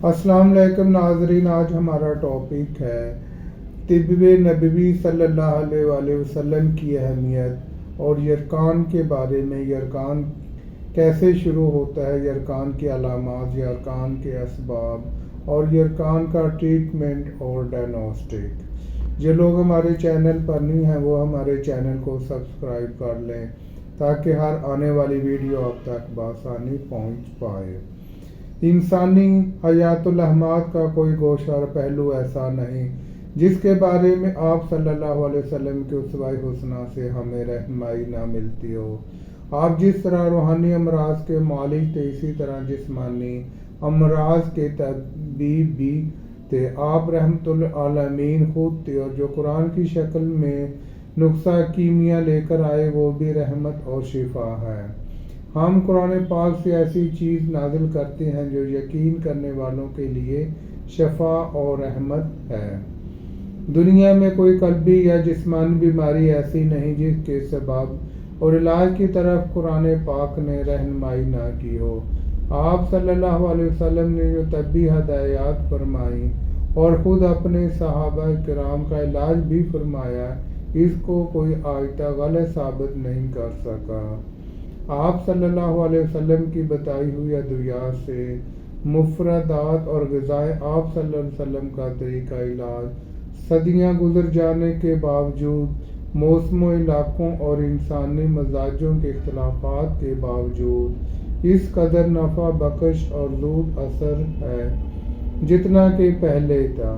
السلام علیکم ناظرین، آج ہمارا ٹاپک ہے طب نبوی صلی اللہ علیہ وآلہ وسلم کی اہمیت اور یرکان کے بارے میں۔ یرکان کیسے شروع ہوتا ہے، یرکان کی علامات، یرکان کے اسباب اور یرکان کا ٹریٹمنٹ اور ڈائگنوسٹک۔ جو لوگ ہمارے چینل پر نہیں ہیں وہ ہمارے چینل کو سبسکرائب کر لیں تاکہ ہر آنے والی ویڈیو آپ تک بآسانی پہنچ پائے۔ انسانی حیات الاحمات کا کوئی گوشہ اور پہلو ایسا نہیں جس کے بارے میں آپ صلی اللہ علیہ وسلم کے اسوہ حسنہ سے ہمیں رہنمائی نہ ملتی ہو۔ آپ جس طرح روحانی امراض کے معالج تھے، اسی طرح جسمانی امراض کے طبیب بھی تھے۔ آپ رحمت للعالمین خود تھے، اور جو قرآن کی شکل میں نسخہ کیمیا لے کر آئے وہ بھی رحمت اور شفا ہے۔ ہم قرآن پاک سے ایسی چیز نازل کرتے ہیں جو یقین کرنے والوں کے لیے شفا اور رحمت ہے۔ دنیا میں کوئی قلبی یا جسمانی بیماری ایسی نہیں جس کے سبب اور علاج کی طرف قرآن پاک نے رہنمائی نہ کی ہو۔ آپ صلی اللہ علیہ وسلم نے جو طبی ہدایات فرمائیں اور خود اپنے صحابہ کرام کا علاج بھی فرمایا، اس کو کوئی آج تک غلط ثابت نہیں کر سکا۔ آپ صلی اللہ علیہ وسلم کی بتائی ہوئی ادویات سے مفردات اور غذائیں، آپ صلی اللہ علیہ وسلم کا طریقہ علاج، صدیاں گزر جانے کے باوجود، موسموں، علاقوں اور انسانی مزاجوں کے اختلافات کے باوجود اس قدر نفع بخش اور زود اثر ہے جتنا کہ پہلے تھا۔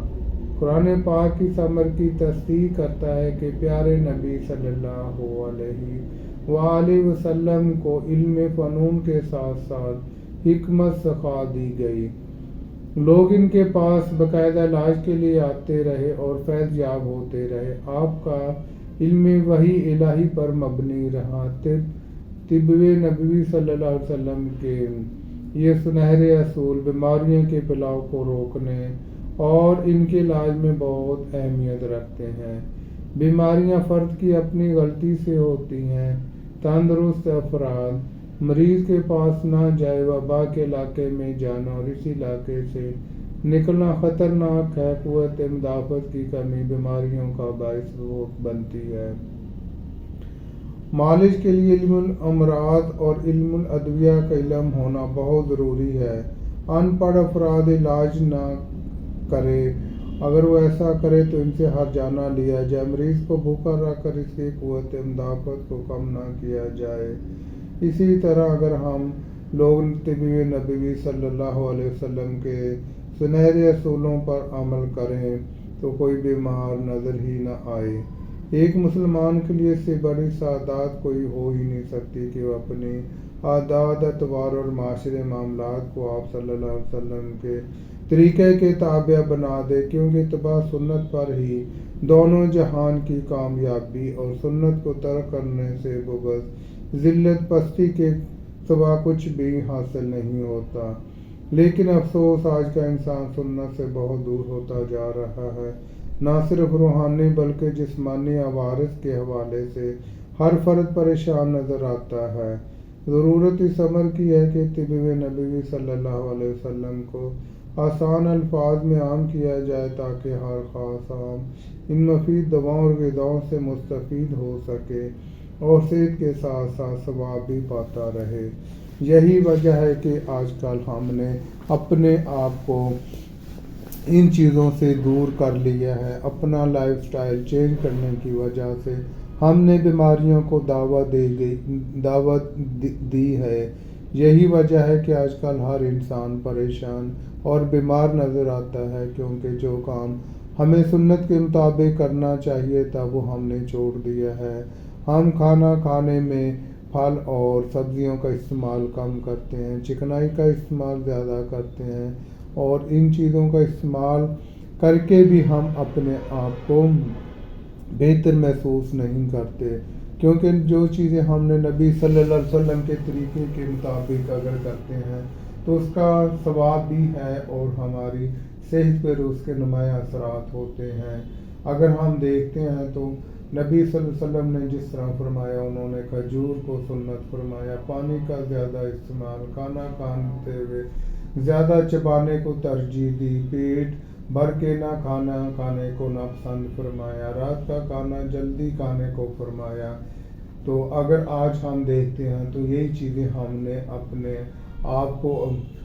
قرآن پاک اس امر کی تصدیق کرتا ہے کہ پیارے نبی صلی اللہ علیہ وآلہ وسلم کو علم فنون کے ساتھ ساتھ حکمت سکھا دی گئی۔ لوگ ان کے پاس باقاعدہ علاج کے لیے آتے رہے اور فیض یاب ہوتے رہے۔ آپ کا علم وحی الہی پر مبنی رہا۔ طب نبوی صلی اللہ علیہ وسلم کے یہ سنہرے اصول بیماریوں کے پھیلاؤ کو روکنے اور ان کے علاج میں بہت اہمیت رکھتے ہیں۔ بیماریاں فرد کی اپنی غلطی سے ہوتی ہیں۔ تندرست افراد مریض کے پاس نہ جائے۔ وبا کے علاقے میں جانا اور اسی علاقے سے نکلنا خطرناک ہے۔ قوت مدافعت کی کمی بیماریوں کا باعث بنتی ہے۔ معالج کے لیے علم الامراض اور علم الادویہ کا علم ہونا بہت ضروری ہے۔ ان پڑھ افراد علاج نہ کرے، اگر وہ ایسا کرے تو ان سے ہرجانہ لیا جائے۔ مریض کو بھوکا رکھ کر اس کی قوت مدافعت کو کم نہ کیا جائے۔ اسی طرح اگر ہم لوگ طب نبوی صلی اللہ علیہ وسلم کے سنہرے اصولوں پر عمل کریں تو کوئی بیمار نظر ہی نہ آئے۔ ایک مسلمان کے لیے اس سے بڑی سعادت کوئی ہو ہی نہیں سکتی کہ وہ اپنی عادات، اطوار اور معاشرے معاملات کو آپ صلی اللہ علیہ وسلم کے طریقے کے تابع بنا دے، کیونکہ اتباع سنت پر ہی دونوں جہان کی کامیابی اور سنت کو ترک کرنے سے بغض، ذلت، پستی کے سوا کچھ بھی حاصل نہیں ہوتا۔ لیکن افسوس، آج کا انسان سنت سے بہت دور ہوتا جا رہا ہے۔ نہ صرف روحانی بلکہ جسمانی عوارض کے حوالے سے ہر فرد پریشان نظر آتا ہے۔ ضرورت اس امر کی ہے کہ طب نبوی صلی اللہ علیہ وسلم کو آسان الفاظ میں عام کیا جائے تاکہ ہر خاص عام ان مفید دواؤں اور غذاؤں سے مستفید ہو سکے اور صحت کے ساتھ ساتھ ثواب بھی پاتا رہے۔ یہی وجہ ہے کہ آج کل ہم نے اپنے آپ کو ان چیزوں سے دور کر لیا ہے۔ اپنا لائف سٹائل چینج کرنے کی وجہ سے ہم نے بیماریوں کو دعوت دی ہے۔ یہی وجہ ہے کہ آج کل ہر انسان پریشان اور بیمار نظر آتا ہے، کیونکہ جو کام ہمیں سنت کے مطابق کرنا چاہیے تھا وہ ہم نے چھوڑ دیا ہے۔ ہم کھانا کھانے میں پھل اور سبزیوں کا استعمال کم کرتے ہیں، چکنائی کا استعمال زیادہ کرتے ہیں، اور ان چیزوں کا استعمال کر کے بھی ہم اپنے آپ کو بہتر محسوس نہیں کرتے، کیونکہ جو چیزیں ہم نے نبی صلی اللہ علیہ وسلم کے طریقے کے مطابق اگر کرتے ہیں تو اس کا ثواب بھی ہے اور ہماری صحت پر اس کے نمایاں اثرات ہوتے ہیں۔ اگر ہم دیکھتے ہیں تو نبی صلی اللہ علیہ وسلم نے جس طرح فرمایا، انہوں نے کھجور کو سنت فرمایا، پانی کا زیادہ استعمال، کھانا کھاتے ہوئے زیادہ چبانے کو ترجیح دی، پیٹ بھر کے نہ کھانا کھانے کو ناپسند فرمایا، رات کا کھانا جلدی کھانے کو فرمایا۔ تو اگر آج ہم دیکھتے ہیں تو یہی چیزیں ہم نے اپنے آپ کو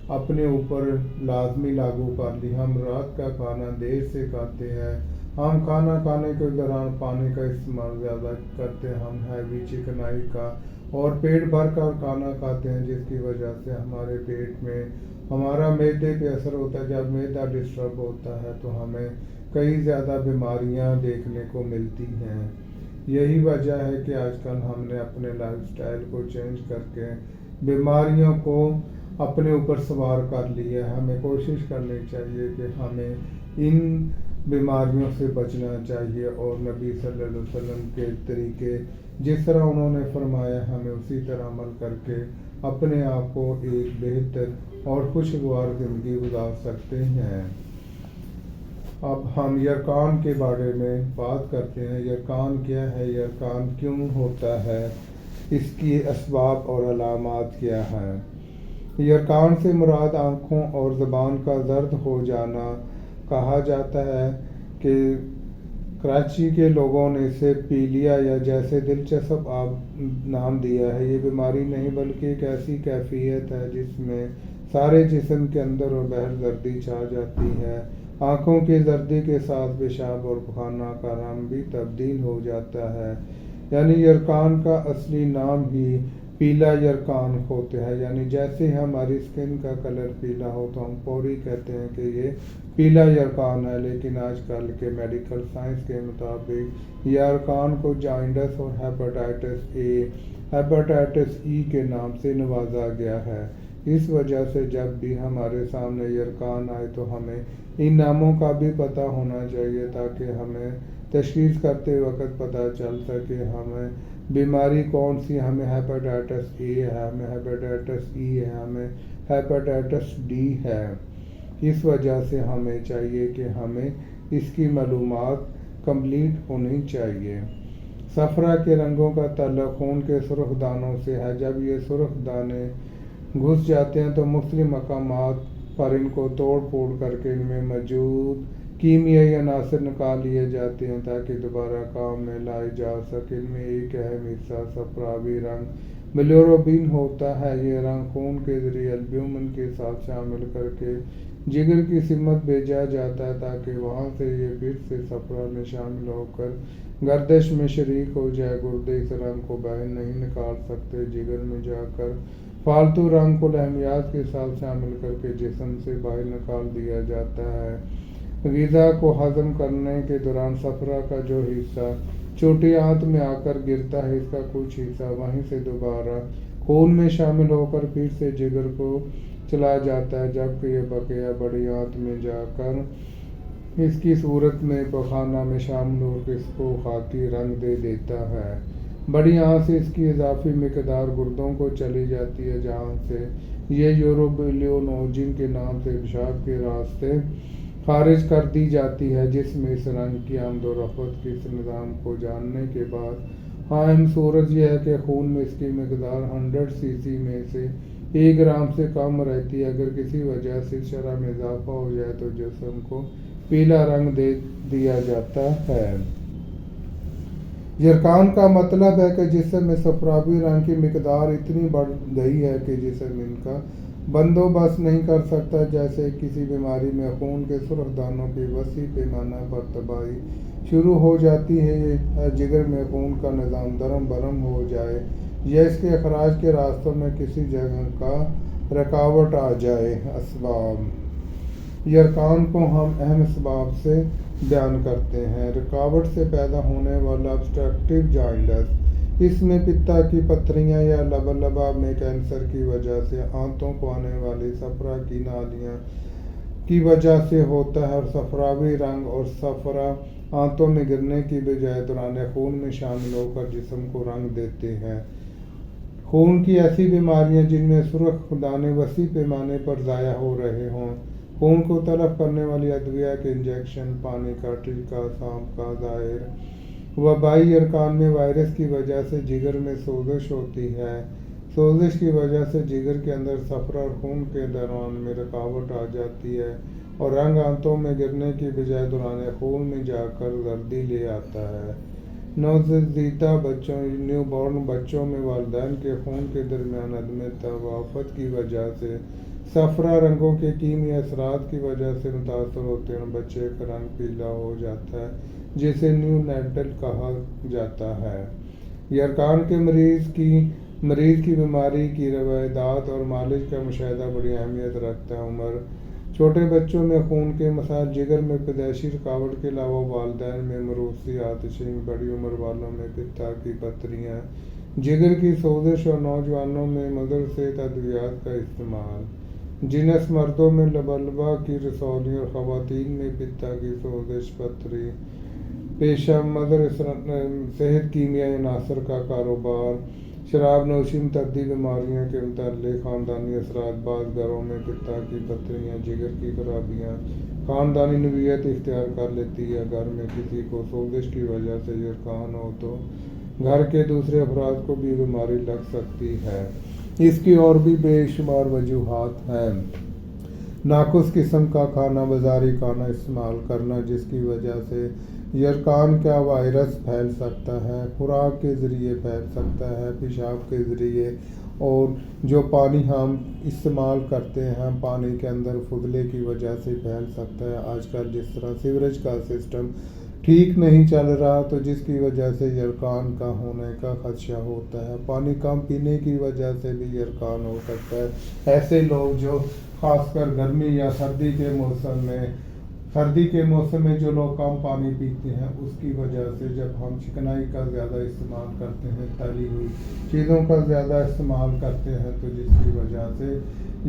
اپنے اوپر لازمی لاگو کر لی۔ ہم رات کا کھانا دیر سے کھاتے ہیں، ہم کھانا کھانے کے دوران پانی کا استعمال زیادہ کرتے ہیں، ہم ہیوی چکنائی کا اور پیٹ بھر کر کھانا کھاتے ہیں، جس کی وجہ سے ہمارے پیٹ میں ہمارا معدے پہ اثر ہوتا ہے۔ جب معدہ ڈسٹرب ہوتا ہے تو ہمیں کئی زیادہ بیماریاں دیکھنے کو ملتی ہیں۔ یہی وجہ ہے کہ آج کل ہم نے اپنے لائف سٹائل کو چینج کر کے بیماریوں کو اپنے اوپر سوار کر لیا ہے۔ ہمیں کوشش کرنی چاہیے کہ ہمیں ان بیماریوں سے بچنا چاہیے، اور نبی صلی اللہ علیہ وسلم کے طریقے جس طرح انہوں نے فرمایا ہمیں اسی طرح عمل کر کے اپنے آپ کو ایک بہتر اور خوشگوار زندگی گزار سکتے ہیں۔ اب ہم یرکان کے بارے میں بات کرتے ہیں۔ یرکان کیا ہے؟ یرکان کیوں ہوتا ہے؟ اس کی اسباب اور علامات کیا ہیں؟ یرکان سے مراد آنکھوں اور زبان کا زرد ہو جانا کہا جاتا ہے کہ کراچی کے لوگوں نے اسے پیلیا یا جیسے دلچسپ نام دیا ہے۔ یہ بیماری نہیں بلکہ ایک ایسی کیفیت ہے جس میں سارے جسم کے اندر اور باہر زردی چھا جاتی ہے۔ آنکھوں کی زردی کے ساتھ پیشاب اور پخانہ کا رنگ بھی تبدیل ہو جاتا ہے۔ یعنی یرکان کا اصلی نام ہی پیلا یرکان ہوتا ہے، یعنی جیسے ہماری اسکن کا کلر پیلا ہو تو ہم فوری کہتے ہیں کہ یہ پیلا یرکان ہے۔ لیکن آج کل کے میڈیکل سائنس کے مطابق یرکان کو جانڈس اور ہیپاٹائٹس ای کے نام سے نوازا گیا ہے۔ اس وجہ سے جب بھی ہمارے سامنے یرکان آئے تو ہمیں ان ناموں کا بھی پتہ ہونا چاہیے، تاکہ ہمیں تشخیص کرتے وقت پتہ چل سکے ہمیں بیماری کون سی، ہمیں ہیپاٹائٹس اے ہے، ہمیں ہیپاٹائٹس ای ہے، ہمیں ہیپاٹائٹس ڈی ہے۔ اس وجہ سے ہمیں چاہیے کہ ہمیں اس کی معلومات کمپلیٹ ہونی چاہیے۔ صفرا کے رنگوں کا تعلق خون کے سرخ دانوں سے ہے۔ جب یہ سرخ دانے گھس جاتے ہیں تو مختلف مقامات پر ان کو توڑ پھوڑ کر کے ان میں موجود کیمیائی عناصر نکال لیے جاتے ہیں تاکہ دوبارہ کام میں لائے جا سکے۔ ان میں ایک اہم حصہ صفراوی رنگ بلیروبین ہوتا ہے۔ یہ رنگ خون کے ذریعے البیومن کے ساتھ شامل کر کے جگر کی سمت بھیجا جاتا ہے تاکہ وہاں سے یہ پھر سے صفرا میں شامل ہو کر گردش میں شریک ہو جائے۔ گردے اس رنگ کو باہر نہیں نکال سکتے، جگر میں جا کر فالتو رنگ کو لحمیات کے ساتھ شامل کر کے جسم سے باہر نکال دیا جاتا ہے۔ غذا کو ہضم کرنے کے دوران صفرا کا جو حصہ چھوٹی آنت میں آ کر گرتا ہے، اس کا کچھ حصہ وہیں سے دوبارہ خون میں شامل ہو کر پھر سے جگر کو چلا جاتا ہے، جبکہ یہ بقیہ بڑی آنت میں جا کر اس کی صورت میں پخانہ میں شامل ہو کر اس کو خاکی رنگ دے دیتا ہے۔ بڑی آنت سے اس کی اضافی مقدار گردوں کو چلی جاتی ہے، جہاں سے یہ یوروبلینوجن کے نام سے پیشاب کے راستے خارج کر دی جاتی ہے، جس میں اس رنگ کی آمد و رفت کے اس نظام کو جاننے کے بعد اہم صورت یہ ہے کہ خون میں اس کی مقدار 100 cc میں سے 1 گرام سے کم رہتی ہے۔ اگر کسی وجہ سے شرح میں اضافہ ہو جائے تو جسم کو پیلا رنگ دے دیا جاتا ہے۔ یرکان کا مطلب ہے کہ جسم میں صفراوی رنگ کی مقدار اتنی بڑھ گئی ہے کہ جسم ان کا بندوبست نہیں کر سکتا۔ جیسے کسی بیماری میں خون کے سرخ دانوں کی وسیع پیمانہ پر تباہی شروع ہو جاتی ہے، جگر میں خون کا نظام درم برم ہو جائے یا اس کے اخراج کے راستوں میں کسی جگہ کا رکاوٹ آ جائے۔ اسباب یرکان کو ہم اہم اسباب سے بیان کرتے ہیں۔ رکاوٹ سے پیدا ہونے والا obstructive جانڈس، اس میں پتا کی پتھریاں یا لبا میں کینسر کی وجہ سے آنتوں کو آنے والی صفرا کی نالیاں کی وجہ سے ہوتا ہے، اور صفراوی رنگ اور صفرا آنتوں میں گرنے کی بجائے دوران خون میں شامل ہو کر جسم کو رنگ دیتے ہیں۔ خون کی ایسی بیماریاں جن میں سرخ دانے وسیع پیمانے پر ضائع ہو رہے ہوں، خون کو تلف کرنے والی ادویہ کے انجیکشن، پانی کا ٹیکہ، سانپ کا زہر، وبائی یرکان میں وائرس کی وجہ سے جگر میں سوزش ہوتی ہے، سوزش کی وجہ سے جگر کے اندر صفرا اور خون کے دوران میں رکاوٹ آ جاتی ہے اور رنگ آنتوں میں گرنے کی بجائے دوران خون میں جا کر زردی لے آتا ہے۔ نوزائیدہ بچوں نیو بورن بچوں میں والدین کے خون کے درمیان عدم توافق کی وجہ سے صفرا رنگوں کے کیمیائی اثرات کی وجہ سے متاثر ہوتے ہیں اور بچے کا رنگ پیلا ہو جاتا ہے، جسے نیو نیٹل کہا جاتا ہے۔ یرقان کے مریض کی بیماری کی روایات اور معالج کا مشاہدہ بڑی اہمیت رکھتا ہے۔ عمر چھوٹے بچوں میں خون کے مسائل، جگر میں پیدائشی رکاوٹ کے علاوہ والدین میں موروثی آتشی، بڑی عمر والوں میں پتا کی پتھریاں، جگر کی سوزش اور نوجوانوں میں مضر صحت ادویات کا استعمال، جنس مردوں میں لبلبہ کی رسولی اور خواتین میں پتا کی سوزش، پتھری، پیشہ مضر صحت کیمیائی عناصر کا کاروبار، شراب نوشی، متعدی بیماریوں کے متعلق خاندانی اثرات، بعض گھروں میں پتا کی پتھریاں، جگر کی خرابیاں خاندانی نوعیت اختیار کر لیتی ہے۔ گھر میں کسی کو سوزش کی وجہ سے یرقان ہو تو گھر کے دوسرے افراد کو بھی بیماری لگ سکتی ہے۔ اس کی اور بھی بے شمار وجوہات ہیں۔ ناقص قسم کا کھانا، بازاری کھانا استعمال کرنا جس کی وجہ سے یرقان کا وائرس پھیل سکتا ہے، خوراک کے ذریعے پھیل سکتا ہے، پیشاب کے ذریعے، اور جو پانی ہم استعمال کرتے ہیں پانی کے اندر فضلے کی وجہ سے پھیل سکتا ہے۔ آج کل جس طرح سیوریج کا سسٹم ٹھیک نہیں چل رہا تو جس کی وجہ سے یرقان کا ہونے کا خدشہ ہوتا ہے۔ پانی کم پینے کی وجہ سے بھی یرقان ہو سکتا ہے۔ ایسے لوگ جو خاص کر گرمی یا سردی کے موسم میں جو لوگ کم پانی پیتے ہیں، اس کی وجہ سے جب ہم چکنائی کا زیادہ استعمال کرتے ہیں، تلی ہوئی چیزوں کا زیادہ استعمال کرتے ہیں، تو جس کی وجہ سے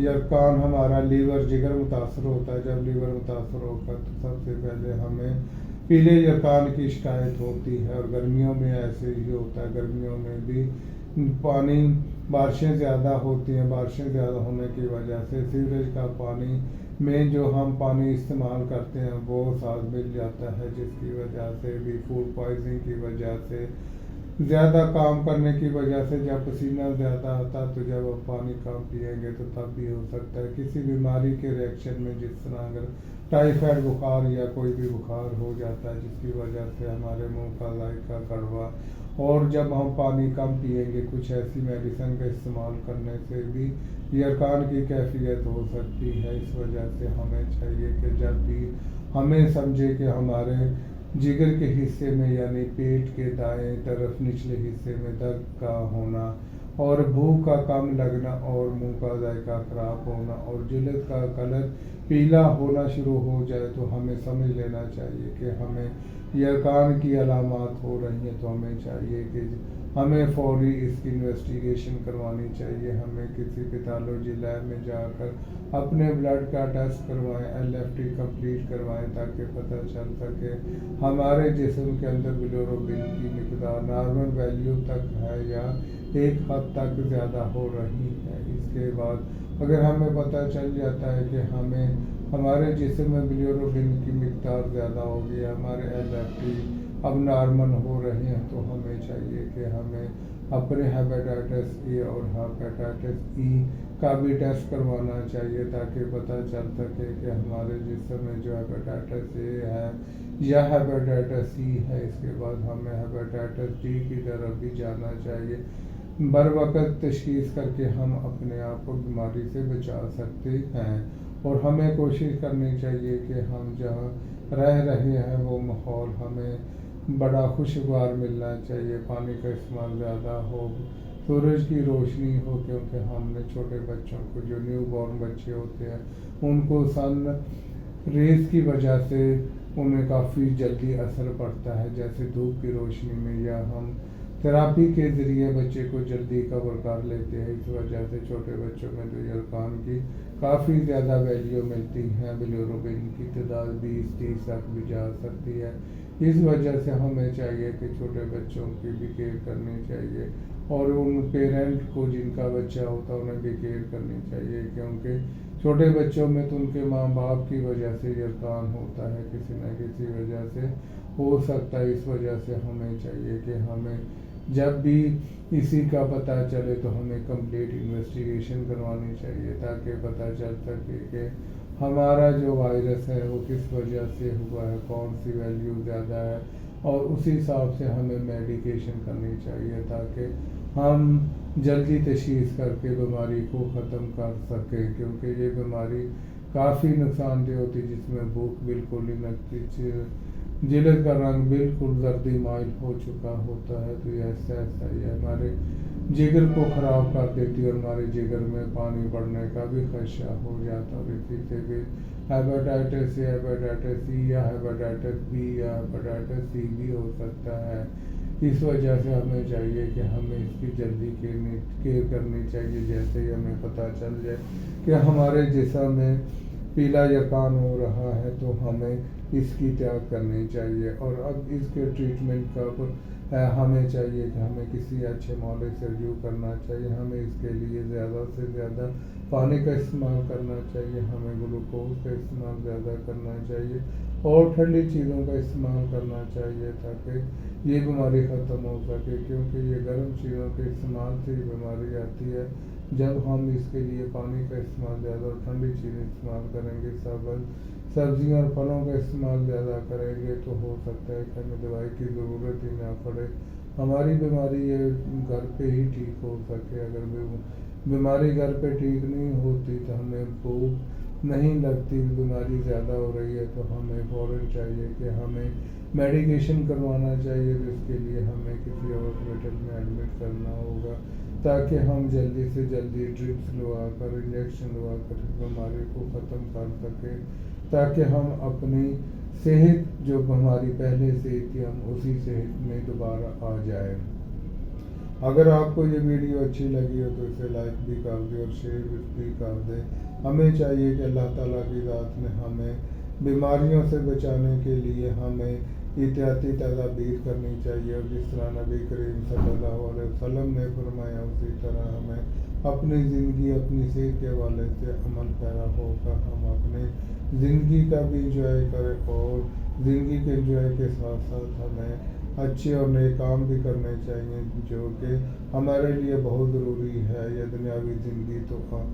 یرقان ہمارا لیور، جگر متاثر ہوتا ہے۔ جب لیور متاثر ہوگا تو سب سے پہلے ہمیں پیلے یرقان کی شکایت ہوتی ہے، اور گرمیوں میں ایسے ہی ہوتا ہے۔ گرمیوں میں بھی بارشیں زیادہ ہوتی ہیں، بارشیں زیادہ ہونے کی وجہ سے سیوریج کا پانی میں جو ہم پانی استعمال کرتے ہیں وہ ساتھ مل جاتا ہے، جس کی وجہ سے بھی فوڈ پوائزنگ کی وجہ سے، زیادہ کام کرنے کی وجہ سے جب پسینہ زیادہ آتا ہے تو جب ہم پانی کم پیئیں گے تو تب بھی ہو سکتا ہے کسی بیماری کے ریئیکشن میں، جس طرح اگر ٹائیفائڈ بخار یا کوئی بھی بخار ہو جاتا ہے جس کی وجہ سے ہمارے منہ کا ذائقہ کڑوا، اور جب ہم پانی کم پیئیں گے کچھ ایسی میڈیسن کا استعمال کرنے سے بھی یرقان کی کیفیت ہو سکتی ہے۔ اس وجہ سے ہمیں چاہیے کہ جب بھی ہمیں سمجھے کہ ہمارے جگر کے حصے میں یعنی پیٹ کے دائیں طرف نچلے حصے میں درد کا ہونا اور بھوک کا کم لگنا اور منہ کا ذائقہ خراب ہونا اور جلد کا کلر پیلا ہونا شروع ہو جائے تو ہمیں سمجھ لینا چاہیے کہ ہمیں یرقان کی علامات ہو رہی ہیں، تو ہمیں چاہیے کہ ہمیں فوری اس کی انویسٹیگیشن کروانی چاہیے۔ ہمیں کسی پیتھولوجی لیب میں جا کر اپنے بلڈ کا ٹیسٹ کروائیں، LFT کمپلیٹ کروائیں تاکہ پتہ چل سکے ہمارے جسم کے اندر بلیروبن کی مقدار نارمل ویلیو تک ہے یا ایک حد تک زیادہ ہو رہی ہے۔ اس کے بعد اگر ہمیں پتہ چل جاتا ہے کہ ہمارے جسم میں بلیروبن کی مقدار زیادہ ہو گئی، ہمارے LFT اب نارمل ہو رہے ہیں، تو ہمیں چاہیے کہ ہمیں اپنے ہیپاٹائٹس اے اور ہیپاٹائٹس ای کا بھی ٹیسٹ کروانا چاہیے تاکہ پتہ چل سکے کہ ہمارے جسم میں جو ہیپاٹائٹس اے ہے یا ہیپاٹائٹس سی ہے۔ اس کے بعد ہمیں ہیپاٹائٹس ڈی کی طرف بھی جانا چاہیے۔ بر وقت تشخیص کر کے ہم اپنے آپ کو بیماری سے بچا سکتے ہیں، اور ہمیں کوشش کرنی چاہیے کہ ہم جہاں رہ رہے ہیں وہ ماحول ہمیں بڑا خوشگوار ملنا چاہیے، پانی کا استعمال زیادہ ہو، سورج کی روشنی ہو، کیونکہ ہم نے چھوٹے بچوں کو جو نیو بورن بچے ہوتے ہیں ان کو سن ریز کی وجہ سے انہیں کافی جلدی اثر پڑتا ہے، جیسے دھوپ کی روشنی میں، یا ہم تھراپی کے ذریعے بچے کو جلدی کور کر لیتے ہیں۔ اس وجہ سے چھوٹے بچوں میں جو یرقان کی کافی زیادہ ویلیو ملتی ہیں، بلیروبن کی تعداد 20-30 تک بھی جا سکتی ہے۔ اس وجہ سے ہمیں چاہیے کہ چھوٹے بچوں کی بھی کیئر کرنی چاہیے، اور ان پیرنٹ کو جن کا بچہ ہوتا ہے انہیں بھی کیئر کرنی چاہیے، کیونکہ چھوٹے بچوں میں تو ان کے ماں باپ کی وجہ سے یرقان ہوتا ہے، کسی نہ کسی وجہ سے ہو سکتا ہے۔ اس وجہ سے ہمیں چاہیے کہ ہمیں جب بھی اسی کا پتہ چلے تو ہمیں کمپلیٹ انویسٹیگیشن کروانی چاہیے تاکہ پتہ چل سکے کہ ہمارا جو وائرس ہے وہ کس وجہ سے ہوا ہے، کون سی ویلیو زیادہ ہے، اور اسی حساب سے ہمیں میڈیکیشن کرنی چاہیے تاکہ ہم جلدی تشخیص کر کے بیماری کو ختم کر سکیں، کیونکہ یہ بیماری کافی نقصان دہ ہوتی ہے جس میں بھوک بالکل ہی لگتی، جلد کا رنگ بالکل زردی مائل ہو چکا ہوتا ہے، تو یہ ایسا ہی ہے، ہمارے جگر کو خراب کر دیتی ہے اور ہمارے جگر میں پانی بڑھنے کا بھی خدشہ ہو جاتا ہے، اور اسی سے بھی ہیپاٹائٹس یا ہیپاٹائٹس سی یا ہیپاٹائٹس بی یا ہیپاٹائٹس سی بھی ہو سکتا ہے۔ اس وجہ سے ہمیں چاہیے کہ ہمیں اس کی جلدی کیئر کرنی چاہیے، جیسے ہی ہمیں پتہ چل جائے کہ ہمارے جسم میں پیلا یرقان ہو رہا ہے تو ہمیں اس کی احتیاط کرنی چاہیے، اور اب اس کے ٹریٹمنٹ کا ہمیں چاہیے کہ ہمیں کسی اچھے معالج سے رجوع کرنا چاہیے، ہمیں اس کے لیے زیادہ سے زیادہ پانی کا استعمال کرنا چاہیے، ہمیں گلوکوز کا استعمال زیادہ کرنا چاہیے اور ٹھنڈی چیزوں کا استعمال کرنا چاہیے تاکہ یہ بیماری ختم ہو سکے، کیونکہ یہ گرم چیزوں کے استعمال سے یہ بیماری آتی ہے۔ جب ہم اس کے لیے پانی کا استعمال زیادہ اور ٹھنڈی چیزیں استعمال کریں گے، سبزیاں اور پھلوں کا استعمال زیادہ کریں گے، تو ہو سکتا ہے کہ ہمیں دوائی کی ضرورت ہی نہ پڑے، ہماری بیماری یہ گھر پہ ہی ٹھیک ہو سکے۔ اگر بیماری گھر پہ ٹھیک نہیں ہوتی تو ہمیں بھوک نہیں لگتی، بیماری زیادہ ہو رہی ہے تو ہمیں فوراً چاہیے کہ ہمیں میڈیکیشن کروانا چاہیے، جس کے لیے ہمیں کسی ہاسپٹل میں ایڈمٹ کرنا ہوگا تاکہ ہم جلدی سے جلدی ڈرپس لگوا کر انجیکشن لگوا کر اس بیماری کو ختم کر سکیں، تاکہ ہم اپنی صحت جو ہماری پہلے سے تھی ہم اسی صحت میں دوبارہ آ جائیں۔ اگر آپ کو یہ ویڈیو اچھی لگی ہو تو اسے لائک بھی کر دیں اور شیئر بھی کر دیں۔ ہمیں چاہیے کہ اللہ تعالیٰ کی ذات نے ہمیں بیماریوں سے بچانے کے لیے ہمیں احتیاطی تدابیر کرنی چاہیے، اور جس طرح نبی کریم صلی اللہ علیہ وسلم نے فرمایا اسی طرح ہمیں اپنی زندگی اپنی صحت کے حوالے سے عمل پیرا ہو کر ہم اپنے زندگی کا بھی انجوائے کریں، اور زندگی کے انجوائے کے ساتھ ساتھ ہمیں اچھے اور نئے کام بھی کرنے چاہیے جو کہ ہمارے لیے بہت ضروری ہے۔ یہ دنیاوی زندگی تو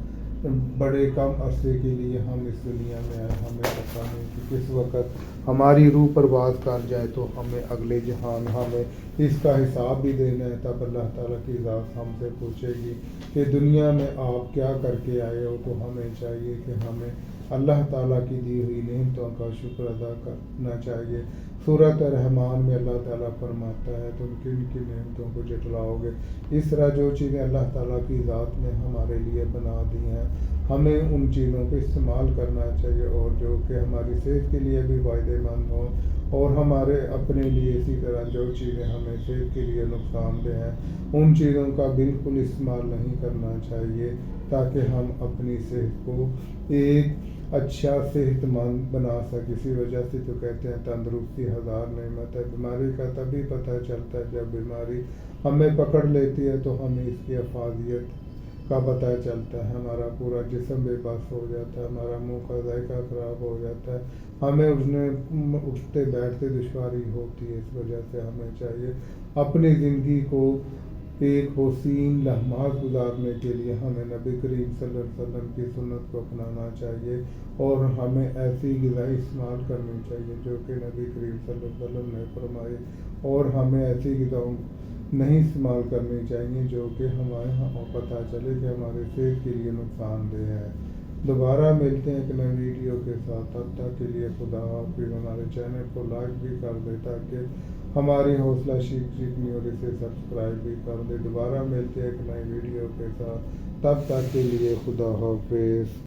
بڑے کم عرصے کے لیے ہم اس دنیا میں آئے، ہمیں پتہ نہیں کہ کس وقت ہماری روح پرواز کر جائے، تو ہمیں اگلے جہان ہمیں اس کا حساب بھی دینا ہے، تب اللہ تعالیٰ کی ذات ہم سے پوچھے گی کہ دنیا میں آپ کیا کر کے آئے ہو، تو ہمیں چاہیے کہ ہمیں اللہ تعالیٰ کی دی ہوئی نعمتوں کا شکر ادا کرنا چاہیے۔ سورۃ رحمان میں اللہ تعالیٰ فرماتا ہے تم کن کی نعمتوں کو جھٹلاؤ گے۔ اس طرح جو چیزیں اللہ تعالیٰ کی ذات نے ہمارے لیے بنا دی ہیں ہمیں ان چیزوں کو استعمال کرنا چاہیے، اور جو کہ ہماری صحت کے لیے بھی فائدہ مند ہوں، اور ہمارے اپنے لیے اسی طرح جو چیزیں ہمیں صحت کے لیے نقصان دہ ہیں ان چیزوں کا بالکل استعمال نہیں کرنا چاہیے، تاکہ ہم اپنی صحت کو ایک اچھا صحت مند بنا سکے۔ اسی وجہ سے تو کہتے ہیں تندرستی ہزار نعمت ہے۔ بیماری کا تبھی پتہ چلتا ہے جب بیماری ہمیں پکڑ لیتی ہے، تو ہمیں اس کی افادیت کا پتہ چلتا ہے، ہمارا پورا جسم بے بس ہو جاتا ہے، ہمارا منہ کا ذائقہ خراب ہو جاتا ہے، ہمیں اٹھتے بیٹھتے دشواری ہوتی ہے۔ اس وجہ سے ہمیں چاہیے اپنی زندگی کو ایک حسین لمحات گزارنے کے لیے ہمیں نبی کریم صلی اللہ علیہ وسلم کی سنت کو اپنانا چاہیے، اور ہمیں ایسی غذائیں استعمال کرنی چاہیے جو کہ نبی کریم صلی اللہ علیہ وسلم نے فرمائی، اور ہمیں ایسی غذاؤں نہیں استعمال کرنی چاہیے جو کہ ہمیں پتہ چلے کہ ہمارے صحت کے لیے نقصان دہ ہے۔ دوبارہ ملتے ہیں ایک نئی ویڈیو کے ساتھ، تب تک کے لیے خدا حافظ۔ ہمارے چینل کو لائک بھی کر دے تاکہ ہماری حوصلہ شکنی اور اسے سبسکرائب بھی کر دے۔ دوبارہ ملتے ہیں ایک نئی ویڈیو کے ساتھ، تب تک کے لیے خدا حافظ۔